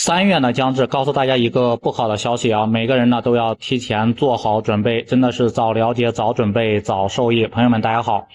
3月呢将至，告诉大家一个不好的消息啊，每个人呢都要提前做好准备，真的是早了解、早准备、早受益。朋友们，大家好，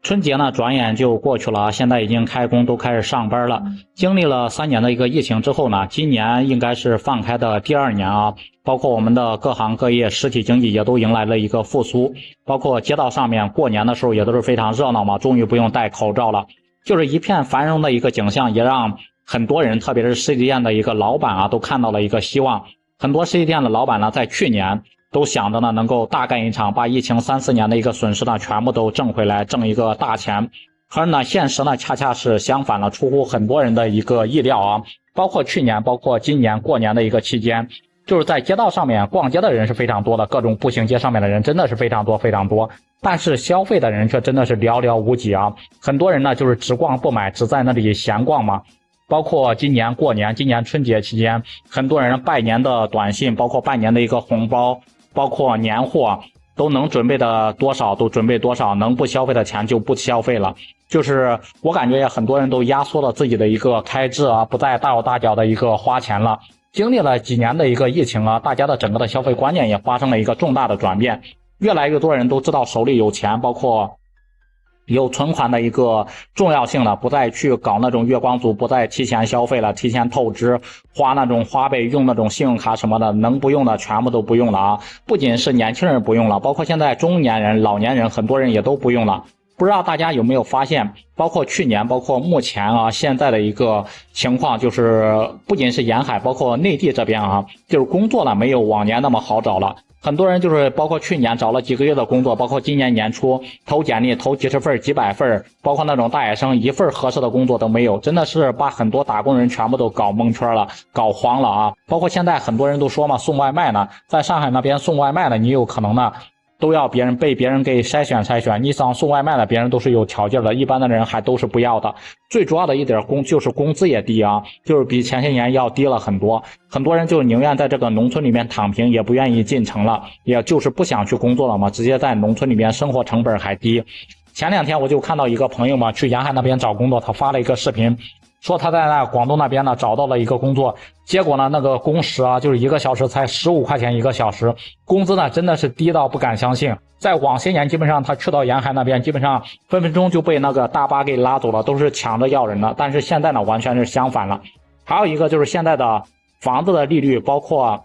春节呢转眼就过去了啊，现在已经开工，都开始上班了。经历了3年的一个疫情之后呢，今年应该是放开的第2年啊，包括我们的各行各业实体经济也都迎来了一个复苏，包括街道上面过年的时候也都是非常热闹嘛，终于不用戴口罩了，就是一片繁荣的一个景象，也让很多人，特别是实体店的一个老板啊，都看到了一个希望。很多实体店的老板呢，在去年都想着呢，能够大干一场，把疫情3、4年的一个损失呢，全部都挣回来，挣一个大钱。可是呢，现实呢，恰恰是相反了，出乎很多人的一个意料啊。包括去年，包括今年过年的一个期间，就是在街道上面逛街的人是非常多的，各种步行街上面的人真的是非常多非常多，但是消费的人却真的是寥寥无几啊。很多人呢，就是只逛不买，只在那里闲逛嘛。包括今年过年，今年春节期间，很多人拜年的短信，包括拜年的一个红包，包括年货，都能准备的多少都准备多少，能不消费的钱就不消费了。就是我感觉很多人都压缩了自己的一个开支啊，不再大手大脚的一个花钱了。经历了几年的一个疫情啊，大家的整个的消费观念也发生了一个重大的转变，越来越多人都知道手里有钱，包括有存款的一个重要性了，不再去搞那种月光族，不再提前消费了，提前透支，花那种花呗，用那种信用卡什么的，能不用的全部都不用了啊！不仅是年轻人不用了，包括现在中年人、老年人，很多人也都不用了。不知道大家有没有发现，包括去年，包括目前啊，现在的一个情况就是，不仅是沿海，包括内地这边啊，就是工作呢没有往年那么好找了。很多人就是包括去年找了几个月的工作，包括今年年初投简历投几十份几百份，包括那种大学生一份合适的工作都没有，真的是把很多打工人全部都搞蒙圈了，搞慌了啊！包括现在很多人都说嘛，送外卖呢，在上海那边送外卖呢，你有可能呢都要被别人给筛选，你想送外卖的别人都是有条件的，一般的人还都是不要的。最主要的一点就是工资也低啊，就是比前些年要低了很多。很多人就宁愿在这个农村里面躺平，也不愿意进城了，也就是不想去工作了嘛，直接在农村里面生活成本还低。前2天我就看到一个朋友嘛，去沿海那边找工作，他发了一个视频，说他在广东那边呢找到了一个工作，结果呢那个工时啊，就是1个小时才15块钱1个小时，工资呢真的是低到不敢相信。在往些年，基本上他去到沿海那边，基本上分分钟就被那个大巴给拉走了，都是抢着要人的。但是现在呢，完全是相反了。还有一个就是现在的房子的利率，包括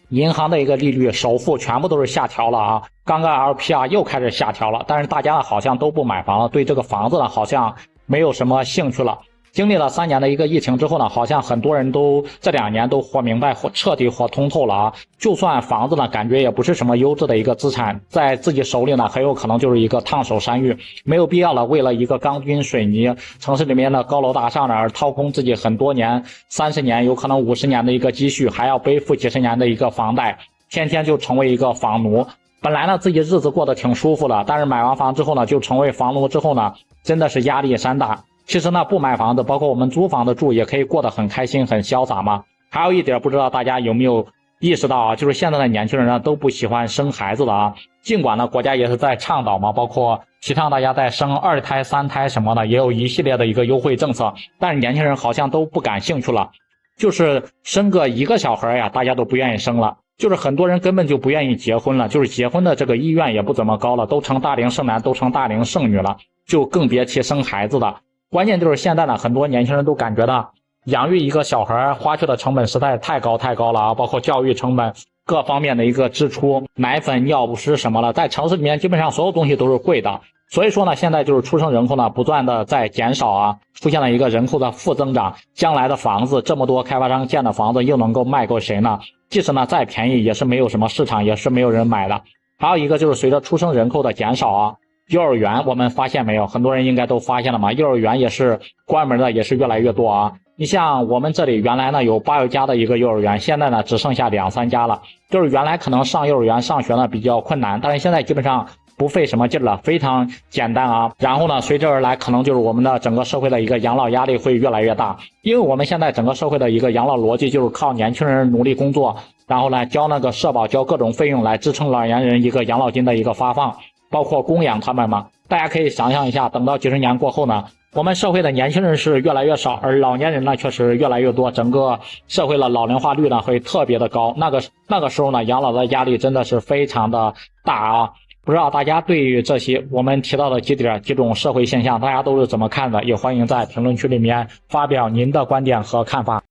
银行的一个利率，首付全部都是下调了啊。刚刚 LPR 又开始下调了，但是大家呢好像都不买房了，对这个房子呢好像没有什么兴趣了。经历了3年的一个疫情之后呢，好像很多人都这2年都活明白，彻底活通透了啊。就算房子呢，感觉也不是什么优质的一个资产，在自己手里呢，很有可能就是一个烫手山芋，没有必要了。为了一个钢筋水泥，城市里面的高楼大厦呢，而掏空自己很多年、30年，有可能50年的一个积蓄，还要背负几十年的一个房贷，天天就成为一个房奴。本来呢，自己日子过得挺舒服的，但是买完房之后呢，就成为房奴之后呢，真的是压力山大。其实呢，不买房子，包括我们租房子住，也可以过得很开心、很潇洒嘛。还有一点，不知道大家有没有意识到啊，就是现在的年轻人呢都不喜欢生孩子了啊。尽管呢，国家也是在倡导嘛，包括提倡大家在生2胎、3胎什么的，也有一系列的一个优惠政策，但是年轻人好像都不感兴趣了。就是生个1个小孩呀，大家都不愿意生了。就是很多人根本就不愿意结婚了，就是结婚的这个意愿也不怎么高了，都成大龄剩男，都成大龄剩女了，就更别提生孩子了。关键就是现在呢，很多年轻人都感觉到养育一个小孩花去的成本实在太高了啊，包括教育成本各方面的一个支出，奶粉、尿不湿什么的，在城市里面基本上所有东西都是贵的。所以说呢，现在就是出生人口呢不断的在减少啊，出现了一个人口的负增长。将来的房子这么多开发商建的房子又能够卖给谁呢？即使呢再便宜也是没有什么市场，也是没有人买的。还有一个就是随着出生人口的减少啊，幼儿园我们发现没有，很多人应该都发现了嘛，幼儿园也是关门的，也是越来越多啊。你像我们这里原来呢有8、9家的一个幼儿园，现在呢只剩下2、3家了。就是原来可能上幼儿园上学呢比较困难，但是现在基本上不费什么劲了，非常简单啊。然后呢，随之而来可能就是我们的整个社会的一个养老压力会越来越大，因为我们现在整个社会的一个养老逻辑就是靠年轻人努力工作，然后呢交那个社保，交各种费用来支撑老年人一个养老金的一个发放，包括供养他们嘛。大家可以想象一下，等到几十年过后呢，我们社会的年轻人是越来越少，而老年人呢却是越来越多，整个社会的老龄化率呢会特别的高。那个时候呢，养老的压力真的是非常的大啊。不知道大家对于这些我们提到的几种社会现象，大家都是怎么看的？也欢迎在评论区里面发表您的观点和看法。